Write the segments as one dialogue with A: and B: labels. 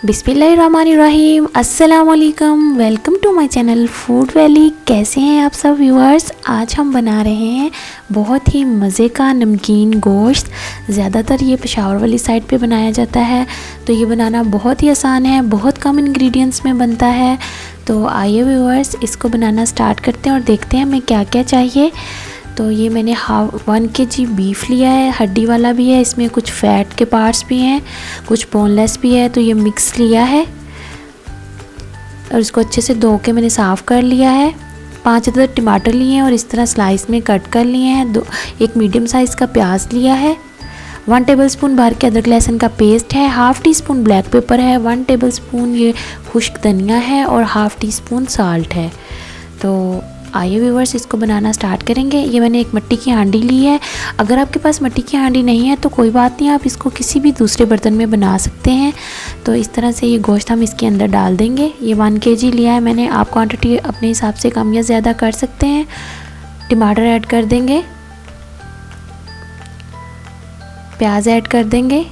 A: बिस्मिल्लाहिर्रहमानिर्रहीम, अस्सलाम वालेकुम। Welcome to my channel Food Valley. कैसे हैं आप सब व्यूअर्स। आज हम बना रहे हैं बहुत ही मज़े का नमकीन गोश्त। ज़्यादातर ये पेशावर वाली साइड पे बनाया जाता है, तो ये बनाना बहुत ही आसान है, बहुत कम इंग्रेडिएंट्स में बनता है। तो आइए व्यूअर्स, इसको बनाना स्टार्ट करते हैं और देखते हैं हमें क्या क्या चाहिए। तो ये मैंने 1 kg बीफ लिया है, हड्डी वाला भी है, इसमें कुछ फ़ैट के पार्ट्स भी हैं, कुछ बोनलेस भी है। तो ये मिक्स लिया है और इसको अच्छे से धो के मैंने साफ़ कर लिया है। 5 अदद टमाटर लिए हैं और इस तरह स्लाइस में कट कर लिए हैं। एक मीडियम साइज़ का प्याज लिया है। 1 टेबलस्पून भर के अदरक लहसुन का पेस्ट है। 1/2 टीस्पून ब्लैक पेपर है। 1 टेबलस्पून ये खुश्क धनिया है और 1/2 टीस्पून साल्ट है। तो आइए व्यूअर्स, इसको बनाना स्टार्ट करेंगे। ये मैंने एक मिट्टी की हांडी ली है। अगर आपके पास मिट्टी की हांडी नहीं है तो कोई बात नहीं, आप इसको किसी भी दूसरे बर्तन में बना सकते हैं। तो इस तरह से ये गोश्त हम इसके अंदर डाल देंगे। ये 1 kg लिया है मैंने। आप क्वांटिटी अपने हिसाब से कम या ज़्यादा कर सकते हैं। टमाटर ऐड कर देंगे, प्याज ऐड कर देंगे,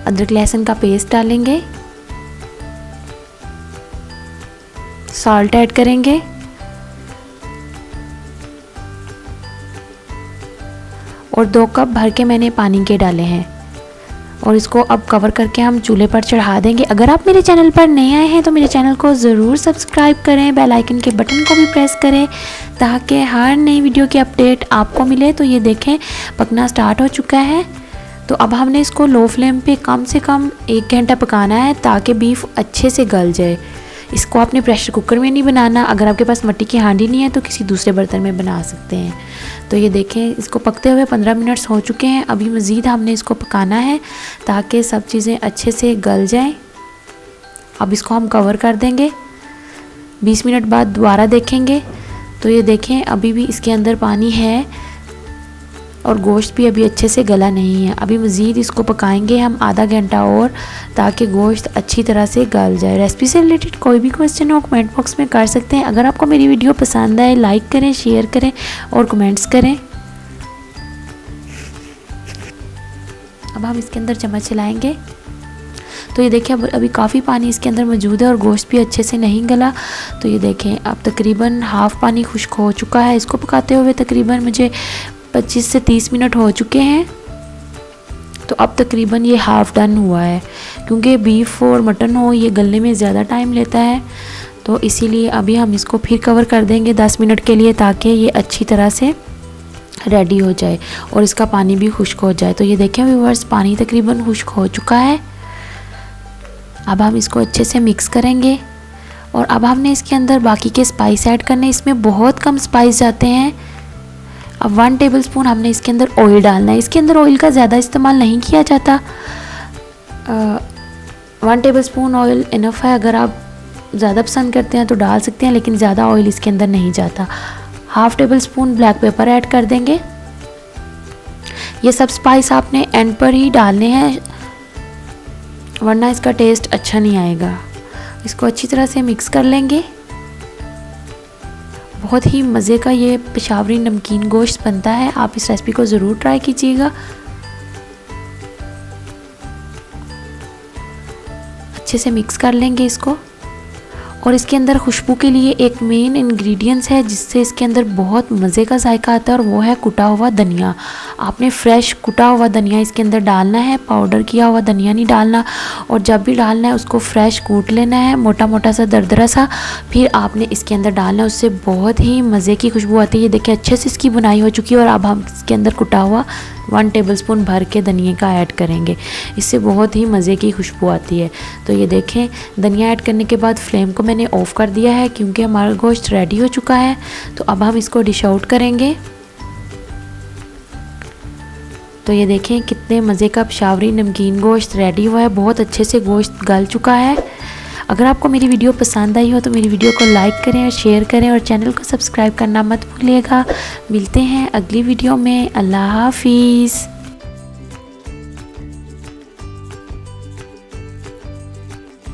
A: अदरक लहसुन का पेस्ट डालेंगे, सॉल्ट ऐड करेंगे और 2 कप भर के मैंने पानी के डाले हैं। और इसको अब कवर करके हम चूल्हे पर चढ़ा देंगे। अगर आप मेरे चैनल पर नए आए हैं तो मेरे चैनल को ज़रूर सब्सक्राइब करें, बेल आइकन के बटन को भी प्रेस करें ताकि हर नई वीडियो की अपडेट आपको मिले। तो ये देखें, पकना स्टार्ट हो चुका है। तो अब हमने इसको लो फ्लेम पे कम से कम 1 घंटा पकाना है ताकि बीफ अच्छे से गल जाए। इसको आपने प्रेशर कुकर में नहीं बनाना। अगर आपके पास मिट्टी की हांडी नहीं है तो किसी दूसरे बर्तन में बना सकते हैं। तो ये देखें, इसको पकते हुए 15 मिनट्स हो चुके हैं। अभी मज़ीद हमने इसको पकाना है ताकि सब चीज़ें अच्छे से गल जाएं। अब इसको हम कवर कर देंगे। 20 मिनट बाद दोबारा देखेंगे तो ये देखें, अभी भी इसके अंदर पानी है और गोश्त भी अभी अच्छे से गला नहीं है। अभी मज़ीद इसको पकाएंगे हम आधा घंटा और, ताकि गोश्त अच्छी तरह से गल जाए। रेसिपी से रिलेटेड कोई भी क्वेश्चन हो कमेंट बॉक्स में कर सकते हैं। अगर आपको मेरी वीडियो पसंद आए लाइक करें, शेयर करें और कमेंट्स करें। अब हम इसके अंदर चम्मच चलाएँगे तो ये देखें, अभी काफ़ी पानी इसके अंदर मौजूद है और गोश्त भी अच्छे से नहीं गला। तो ये देखें, अब तकरीबन हाफ़ पानी खुश्क हो चुका है। इसको पकाते हुए तकरीबन मुझे 25 से 30 मिनट हो चुके हैं। तो अब तकरीबन ये हाफ़ डन हुआ है, क्योंकि बीफ और मटन हो ये गलने में ज़्यादा टाइम लेता है। तो इसीलिए अभी हम इसको फिर कवर कर देंगे 10 मिनट के लिए, ताकि ये अच्छी तरह से रेडी हो जाए और इसका पानी भी खुश्क हो जाए। तो ये देखें व्यूअर्स, पानी तकरीबन खुश्क हो चुका है। अब हम इसको अच्छे से मिक्स करेंगे और अब हमने इसके अंदर बाकी के स्पाइस ऐड करने। इसमें बहुत कम स्पाइस जाते हैं। अब 1 टेबलस्पून हमने इसके अंदर ऑयल डालना है। इसके अंदर ऑयल का ज़्यादा इस्तेमाल नहीं किया जाता। 1 टेबलस्पून ऑयल इनफ है। अगर आप ज़्यादा पसंद करते हैं तो डाल सकते हैं, लेकिन ज़्यादा ऑयल इसके अंदर नहीं जाता। 1/2 टेबलस्पून ब्लैक पेपर ऐड कर देंगे। ये सब स्पाइस आपने एंड पर ही डालने हैं, वरना इसका टेस्ट अच्छा नहीं आएगा। इसको अच्छी तरह से मिक्स कर लेंगे। बहुत ही मज़े का ये पेशावरी नमकीन गोश्त बनता है। आप इस रेसिपी को ज़रूर ट्राई कीजिएगा। अच्छे से मिक्स कर लेंगे इसको। और इसके अंदर खुशबू के लिए एक मेन इंग्रेडिएंट्स है जिससे इसके अंदर बहुत मज़े का जायका आता है, और वो है कुटा हुआ धनिया। आपने फ्रेश कुटा हुआ धनिया इसके अंदर डालना है, पाउडर किया हुआ धनिया नहीं डालना। और जब भी डालना है उसको फ्रेश कूट लेना है, मोटा मोटा सा दरदरा सा, फिर आपने इसके अंदर डालना है। उससे बहुत ही मज़े की खुशबू आती है। ये देखिए, अच्छे से इसकी बुनाई हो चुकी है। और अब हम इसके अंदर कुटा हुआ 1 टेबलस्पून भर के धनिया का ऐड करेंगे। इससे बहुत ही मज़े की खुशबू आती है। तो ये देखें, धनिया ऐड करने के बाद फ्लेम को मैंने ऑफ़ कर दिया है, क्योंकि हमारा गोश्त रेडी हो चुका है। तो अब हम इसको डिश आउट करेंगे। तो ये देखें, कितने मज़े का पेशावरी नमकीन गोश्त रेडी हुआ है। बहुत अच्छे से गोश्त गल चुका है। अगर आपको मेरी वीडियो पसंद आई हो तो मेरी वीडियो को लाइक करें और शेयर करें और चैनल को सब्सक्राइब करना मत भूलिएगा। मिलते हैं अगली वीडियो में। अल्लाह हाफिज़।